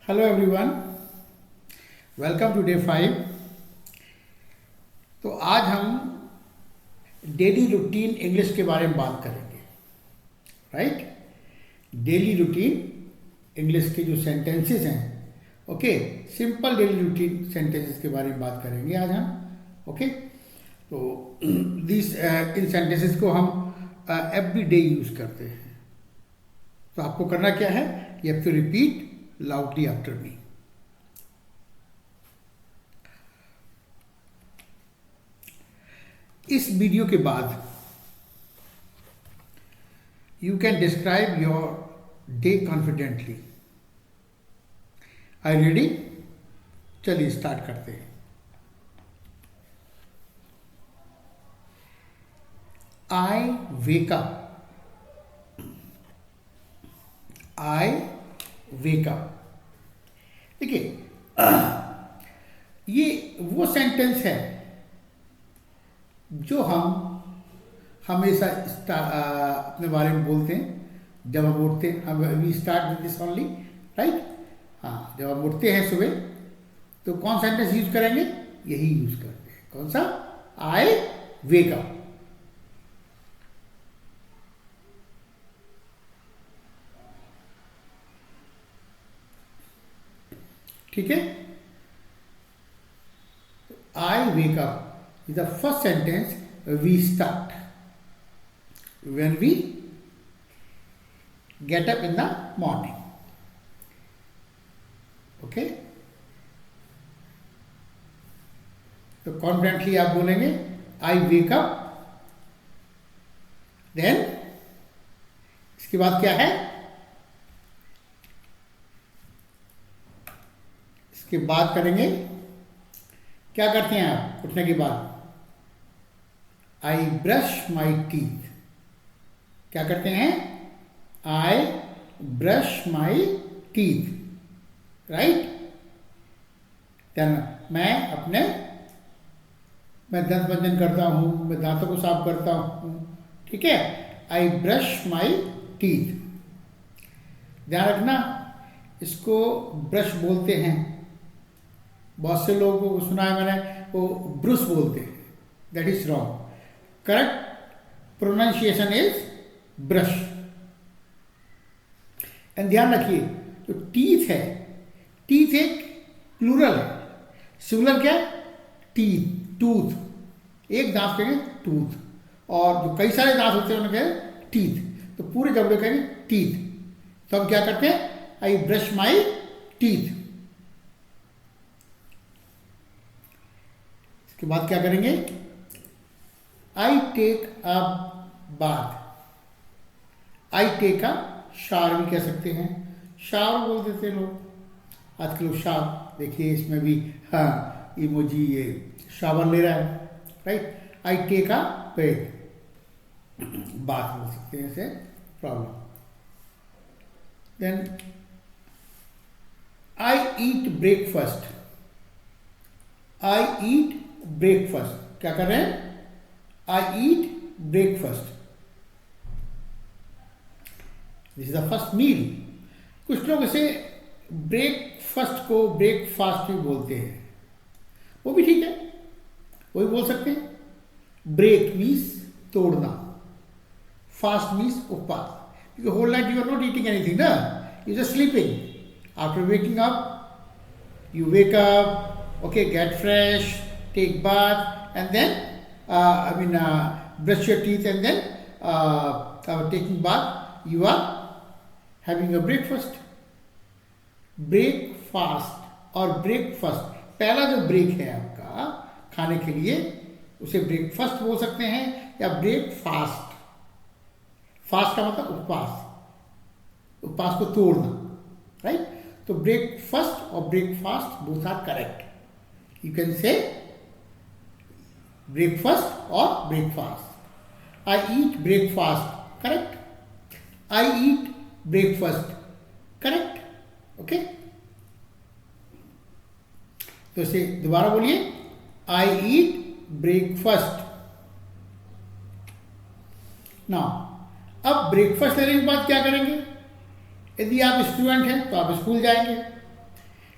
Hello everyone, welcome to day 5। तो आज हम डेली रूटीन इंग्लिश के बारे में बात करेंगे। राइट, डेली रूटीन इंग्लिश के जो सेंटेंसेस हैं, okay, simple daily routine sentences के बारे में बात करेंगे आज हम। ओके, तो इन सेंटेंसेस को हम एवरी डे यूज करते हैं। तो आपको करना क्या है, you have to repeat loudly after me. इस वीडियो के बाद you can describe your day confidently. I ready? चलिए स्टार्ट करते हैं। I wake up. I wake up. देखिए, ये वो सेंटेंस है जो हम हमेशा अपने बारे में बोलते हैं जब हम उठते हैं। हम we start with this only, right. हाँ, जब हम उठते हैं सुबह तो कौन सेंटेंस यूज करेंगे? यही यूज करते हैं। कौन सा? I wake up. ठीक है, I wake up is the first sentence we start when we get up in the morning. Okay, तो कॉन्फिडेंटली आप बोलेंगे आई वेक अप। देन इसके बाद क्या है? इसके बाद करेंगे, क्या करते हैं आप उठने के बाद? आई ब्रश माई टीथ। क्या करते हैं? I brush my teeth. Right, मैं दंत मंजन करता हूं, मैं दांतों को साफ करता हूं। ठीक है, आई ब्रश माई टीथ। ध्यान रखना, इसको ब्रश बोलते हैं। बहुत से लोगों को सुना है मैंने, वो ब्रुश बोलते हैं। That is wrong. Correct pronunciation is brush. And ध्यान रखिए, जो टीथ है, टीथ एक प्लूरल है, सिंगुलर क्या है? Teeth, tooth. एक दांत कहेंगे टूथ, और जो कई सारे दांत होते हैं उन्हें कहेंगे टीथ। तो पूरे जब लोग कहेंगे टीथ, तो हम क्या करते हैं? I brush my teeth. के बाद क्या करेंगे? I take a bath. I take a shower भी कह सकते हैं, शावर बोल देते हैं लोग। आजकल लोग शावर, देखिए इसमें भी हाँ इमोजी, ये शावर ले रहा है। Right, I take a bath, bath बोल सकते हैं ऐसे, problem. Then I eat breakfast. I eat breakfast. क्या कर रहे हैं? I eat breakfast. This is the first meal. कुछ लोग इसे ब्रेकफास्ट को ब्रेकफास्ट भी बोलते हैं, वो भी ठीक है, वो भी बोल सकते हैं। ब्रेक मीन्स तोड़ना, फास्ट मीन्स उपवास। क्योंकि whole night you are not eating anything ना, you just sleeping. After waking up, you wake up, okay, get fresh, take bath, and then brush your teeth, and then taking bath, you are having a breakfast. Breakfast और breakfast, पहला जो break है आपका खाने के लिए, उसे breakfast बोल सकते हैं या ब्रेकफास्ट। फास्ट का मतलब उपवास, उपवास को तोड़ना। राइट, तो ब्रेकफास्ट और breakfast both are correct. You can say breakfast और breakfast. I eat breakfast, correct. I eat breakfast, correct. Okay, तो इसे दोबारा बोलिए, आई ईट ब्रेकफास्ट। नाउ अब ब्रेकफास्ट लेने के बाद क्या करेंगे? यदि आप स्टूडेंट हैं तो आप स्कूल जाएंगे,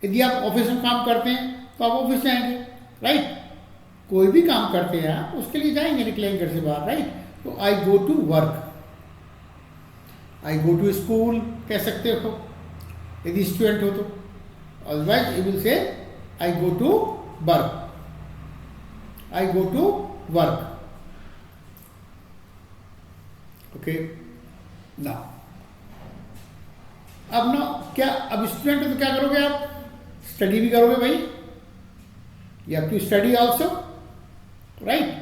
यदि आप ऑफिस में काम करते हैं तो आप ऑफिस जाएंगे, राइट। कोई भी काम करते हैं आप उसके लिए जाएंगे, निकलेंगे घर से बाहर, राइट। तो I go to work, I go to school कह सकते हो यदि स्टूडेंट हो तो, otherwise you will say I go to work, I go to work. Okay ना, अब ना क्या, अब स्टूडेंट हो तो क्या करोगे आप, स्टडी भी करोगे भाई, you have to study also, right.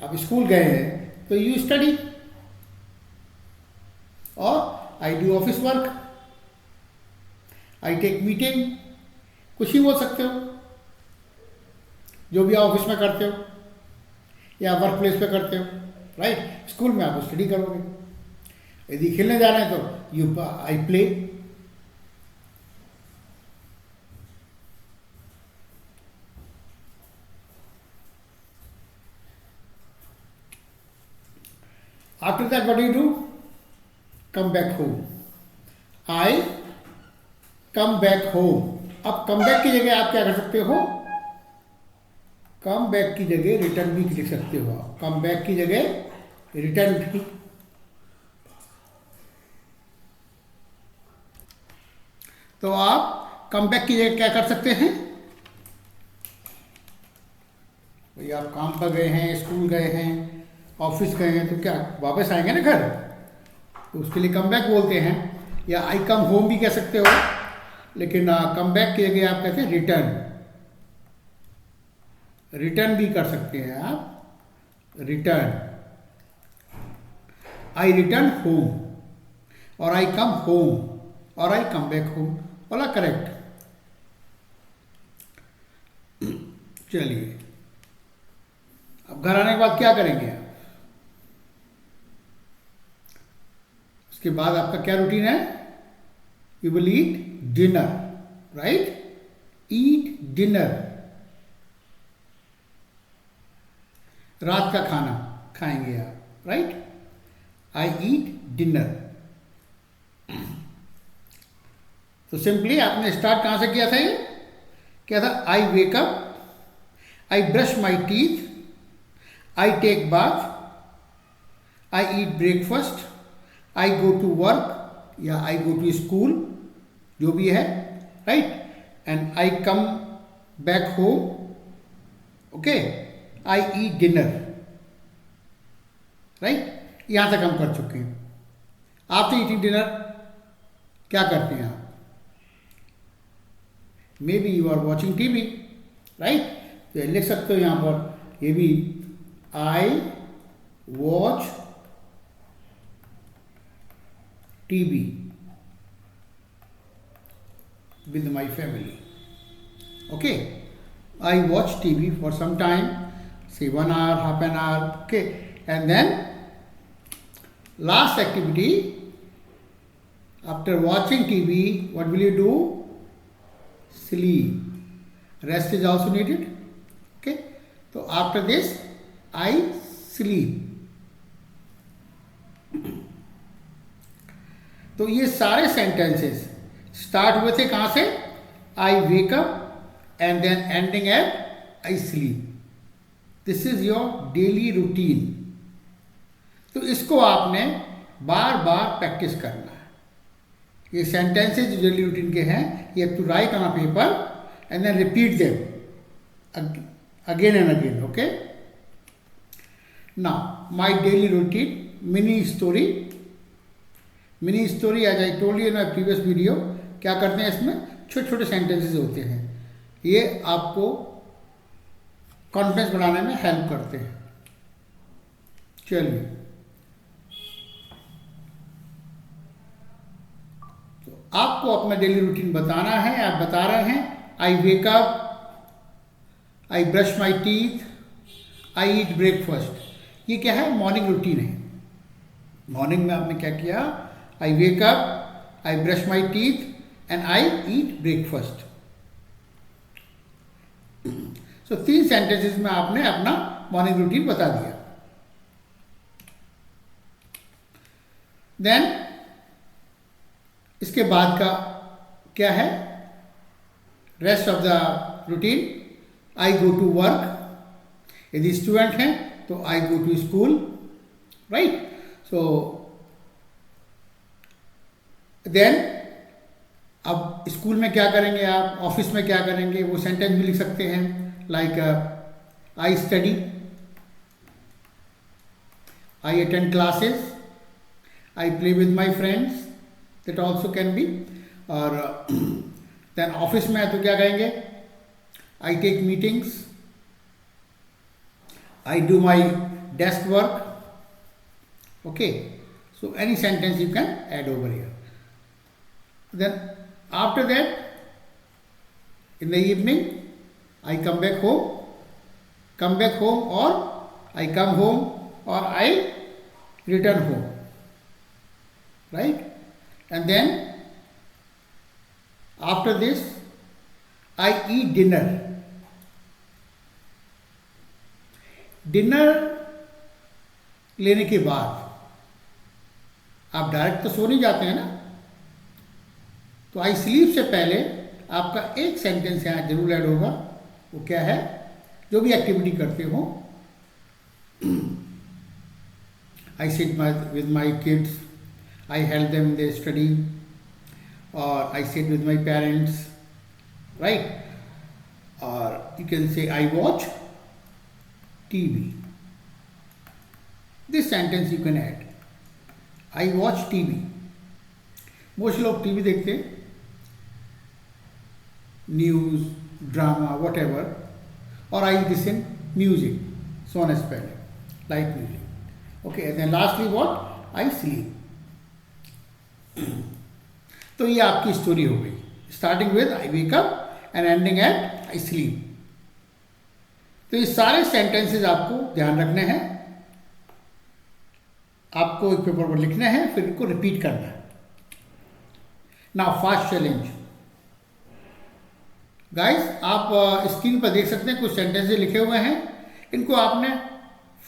आप स्कूल गए हैं तो यू स्टडी, और I do office work, I take meeting, कुछ ही बोल सकते हो, जो भी आप ऑफिस में करते हो या वर्क प्लेस पे करते हो, राइट। स्कूल में आप स्टडी करोगे, यदि खेलने जा रहे हैं तो you I play. After that what do you do, come back home, I come back home. अब कम बैक की जगह आप क्या कर सकते हो, कम बैक की जगह रिटर्न भी लिख सकते हो आप, कम बैक की जगह रिटर्न भी। तो आप कम बैक की जगह क्या कर सकते हैं, भाई आप काम पर गए हैं, स्कूल गए हैं, ऑफिस गए हैं, तो क्या वापस आएंगे ना घर, तो उसके लिए कम बैक बोलते हैं, या आई कम होम भी कह सकते हो, लेकिन कम बैक की जगह आप कहते हैं रिटर्न, रिटर्न भी कर सकते हैं आप, रिटर्न, आई रिटर्न होम और आई कम होम और आई कम बैक होम, बोला करेक्ट। चलिए अब घर आने के बाद क्या करेंगे आप, उसके बाद आपका क्या रूटीन है, you will eat dinner, right, eat dinner, रात का खाना खाएंगे आप, राइट, आई ईट डिनर। तो सिंपली आपने स्टार्ट कहां से किया था, ये क्या था, I wake up, I brush my teeth, I take bath, I eat breakfast, I go to work या आई गो टू स्कूल, जो भी है, right, and I come back home, okay, I eat dinner, right. यहां तक हम कर चुके हैं। आफ्टर ईटिंग डिनर क्या करते हैं आप, maybe you are watching TV, right, तो लिख सकते हो यहां पर, ये भी I watch TV with my family, okay, I watch TV for some time, say 1 hour, half an hour, okay, and then last activity, after watching TV what will you do, sleep, rest is also needed, okay, so after this I sleep। तो ये सारे sentences start हुए थे कहां से, I wake up and then ending at I sleep, this is your daily routine. तो इसको आपने बार बार प्रैक्टिस करना है, ये सेंटेंसेस जो डेली रूटीन के हैं, you have to write on a paper and then repeat them again and again, okay. Now my daily routine, mini story, mini story as I told you in my previous video, क्या करते हैं इसमें छोटे छोटे sentences होते हैं, ये आपको कॉन्फिडेंस बढ़ाने में हेल्प करते हैं। चलिए तो आपको अपना डेली रूटीन बताना है, आप बता रहे हैं, I wake up, I brush my teeth, I eat breakfast. ये क्या है, मॉर्निंग रूटीन है। मॉर्निंग में आपने क्या किया, I wake up, I brush my teeth and I eat breakfast. So 3 sentences में आपने अपना मॉर्निंग रूटीन बता दिया। देन इसके बाद का क्या है, rest of the routine, I go to work, यदि स्टूडेंट हैं तो I go to school, right. So then अब स्कूल में क्या करेंगे आप, ऑफिस में क्या करेंगे, वो सेंटेंस भी लिख सकते हैं, like I study, I attend classes, I play with my friends, that also can be. और देन ऑफिस में है तो क्या कहेंगे, I take meetings, I do my desk work. Okay, so any sentence you can add over here. Then after that, in the evening, I come back home, or I come home, or I return home, right? And then after this, I eat dinner. Dinner लेने के बाद आप direct तो सो नहीं जाते हैं ना, तो आई स्लीप से पहले आपका एक सेंटेंस यहाँ जरूर ऐड होगा। वो क्या है, जो भी एक्टिविटी करते हो, I sit with my kids, I help them in their study, और I sit with my parents, right. और you can say I watch TV. This sentence you can add. I watch TV. Most लोग TV देखते हैं, news, drama, whatever, और I listen music, so on as well, like music. Okay, and then lastly what? I sleep. तो ये आपकी story हो गई, starting with I wake up and ending at I sleep. तो ये सारे सेंटेंसेस आपको ध्यान रखने हैं, आपको एक पेपर पर लिखने हैं, फिर इनको रिपीट करना है। नाउ फास्ट चैलेंज गाइस, आप स्क्रीन पर देख सकते हैं कुछ सेंटेंसेस लिखे हुए हैं, इनको आपने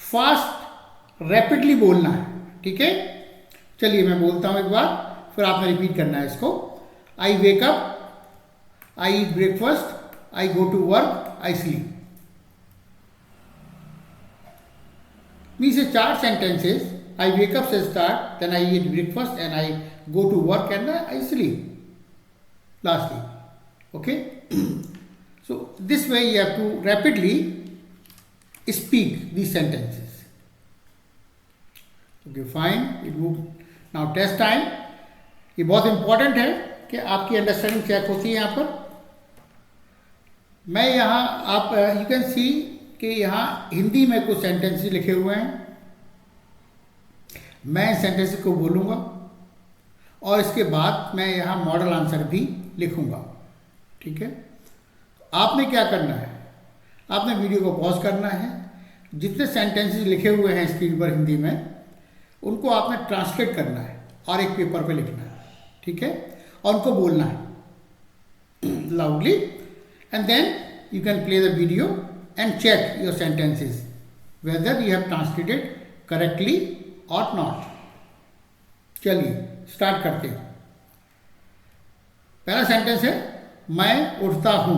फास्ट रैपिडली बोलना है, ठीक है। चलिए मैं बोलता हूं एक बार, फिर आपने रिपीट करना है इसको। I wake up, I eat breakfast, I go to work, I sleep. Mean से 4 सेंटेंसेस, आई वेक अप से start, then I eat breakfast and I go to work and I sleep lastly, okay. So this way you have to rapidly speak these sentences. Okay, fine. It moved. Now test time. ये बहुत important है कि आपकी understanding check होती है यहाँ पर। मैं यहाँ आप यू कैन सी कि यहाँ हिंदी में कुछ सेंटेंसेस लिखे हुए हैं, मैं सेंटेंसेस को बोलूँगा और इसके बाद मैं यहाँ मॉडल आंसर भी लिखूँगा, ठीक है। आपने क्या करना है, आपने वीडियो को पॉज करना है, जितने सेंटेंसेस लिखे हुए हैं स्क्रीन पर हिंदी में, उनको आपने ट्रांसलेट करना है और एक पेपर पे लिखना है, ठीक है, और उनको बोलना है loudly, and then you can play the video and check your sentences whether you have translated correctly or not. चलिए स्टार्ट करते हैं। पहला सेंटेंस है मैं उठता हूं,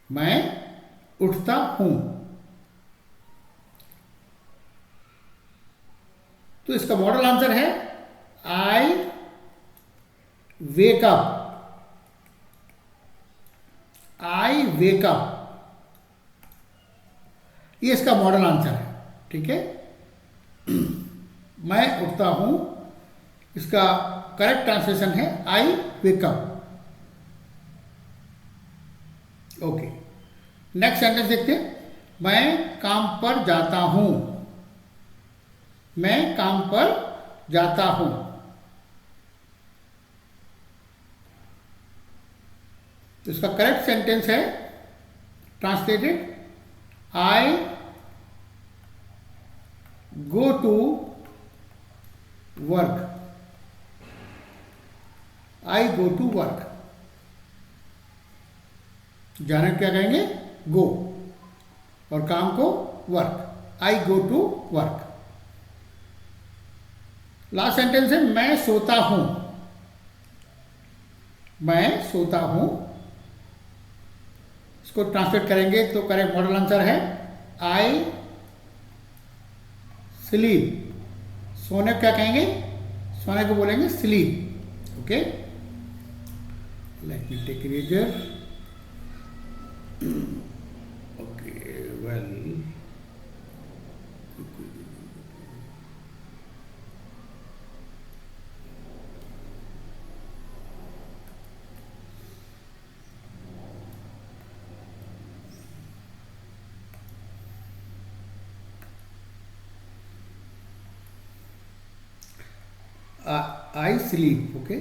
मैं उठता हूं। तो इसका मॉडल आंसर है I wake up, I wake up, ये इसका मॉडल आंसर है, ठीक है। मैं उठता हूं, इसका करेक्ट ट्रांसलेशन है I wake up. Okay, next sentence देखते हैं। मैं काम पर जाता हूं, मैं काम पर जाता हूं। तो इसका करेक्ट सेंटेंस है translated I go to work, I go to work. जाना क्या कहेंगे गो, और काम को work, I go to work. Last sentence है मैं सोता हूं, मैं सोता हूं। इसको ट्रांसलेट करेंगे तो करेक्ट मॉडल आंसर है आई स्लीप। सोने को क्या कहेंगे? सोने को बोलेंगे sleep. Okay, let me take eraser. Okay, well, I sleep. Okay.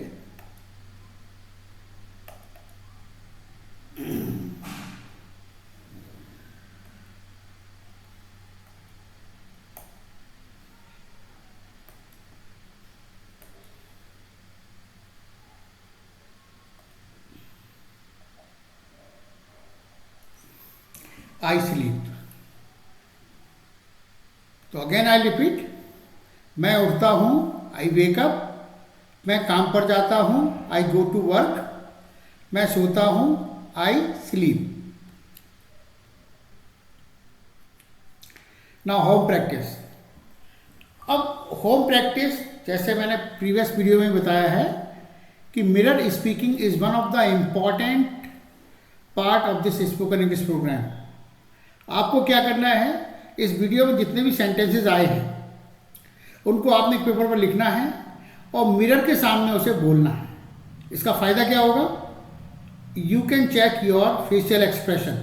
I sleep. तो अगेन आई रिपीट, मैं उठता हूं, आई वेक अप। मैं काम पर जाता हूं, आई गो टू वर्क। मैं सोता हूं, I sleep. Now home practice. अब होम प्रैक्टिस, जैसे मैंने प्रीवियस वीडियो में बताया है कि mirror speaking is one of the important part of this spoken English program. आपको क्या करना है, इस वीडियो में जितने भी सेंटेंसेस आए हैं उनको आपने एक पेपर पर लिखना है और मिरर के सामने उसे बोलना है। इसका फ़ायदा क्या होगा? You can check your facial expression.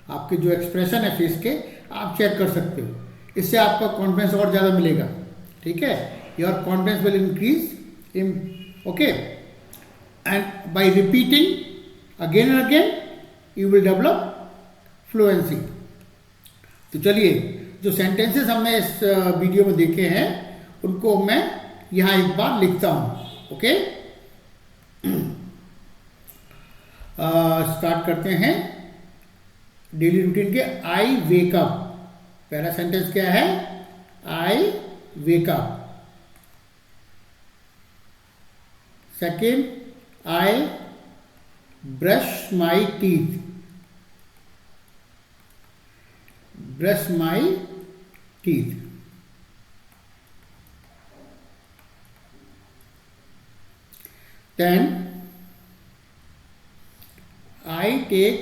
आपके जो एक्सप्रेशन है फेस के, आप चेक कर सकते हो। इससे आपका कॉन्फिडेंस और ज़्यादा मिलेगा। ठीक है, your confidence will increase in. Okay, and bye repeating again and again you will develop fluency. तो चलिए, जो सेंटेंसेस हमने इस वीडियो में देखे हैं उनको मैं यहाँ एक बार लिखता हूँ। ओके, स्टार्ट करते हैं डेली रूटीन के। आई वेक अप। पहला सेंटेंस क्या है? I wake up. Second, I brush my teeth. Brush my teeth. Then I take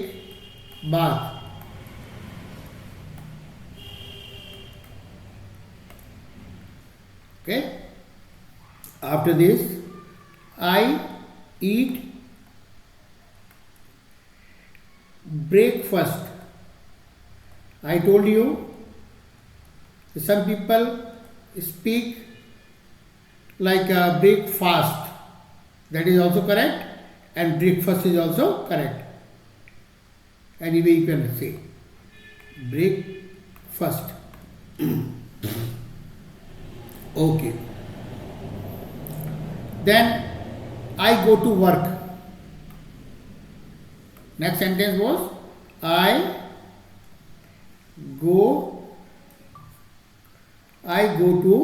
bath. Okay. After this, I eat breakfast. I told you some people speak like breakfast. That is also correct, and breakfast is also correct. Anyway, you can say breakfast. Okay. Then I go to work. Next sentence was I go to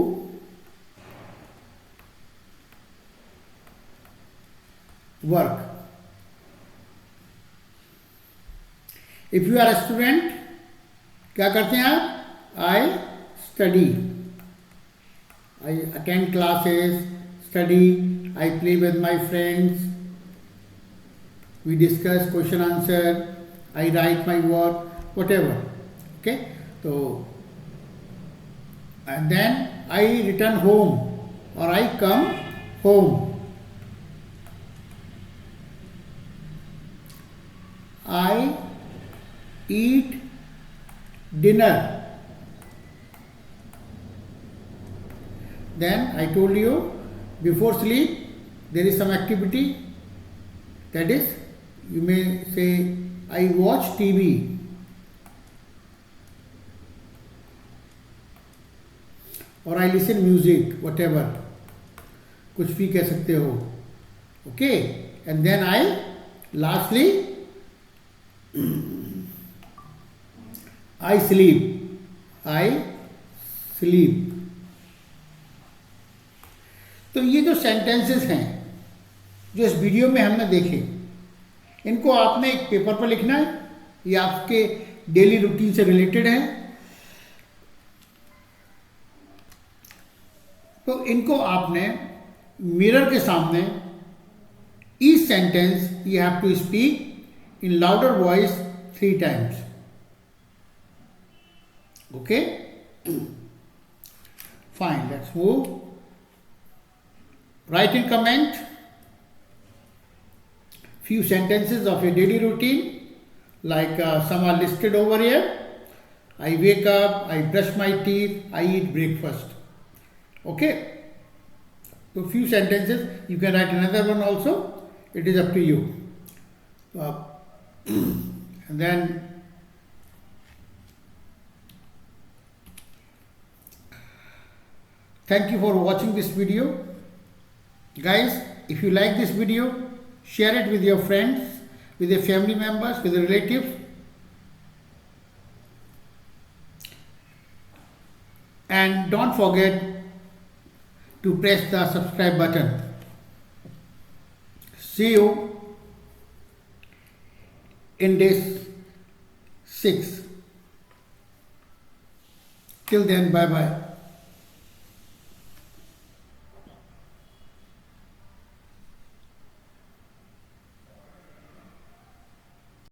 work. If you are a student, क्या करते हैं आप? I study. I attend classes, study, I play with my friends, we discuss question answer, I write my work, whatever. Okay, so and then I return home or I come home. I eat dinner. Then I told you before sleep there is some activity, that is you may say I watch TV. और I listen music, whatever, कुछ भी कह सकते हो। Okay, and then I lastly I sleep. तो ये जो sentences हैं जो इस वीडियो में हमने देखे, इनको आपने एक पेपर पर लिखना है, ये आपके डेली रूटीन से रिलेटेड है। तो इनको आपने मिरर के सामने each sentence you have to speak in louder voice 3 times. Okay? Fine, let's move. Write in comment few sentences of your daily routine, like some are listed over here. I wake up, I brush my teeth, I eat breakfast. Okay? So few sentences, you can write another one also, it is up to you. And then thank you for watching this video. Guys, if you like this video, share it with your friends, with your family members, with your relatives. And don't forget to press the subscribe button. See you in day 6. Till then, bye bye.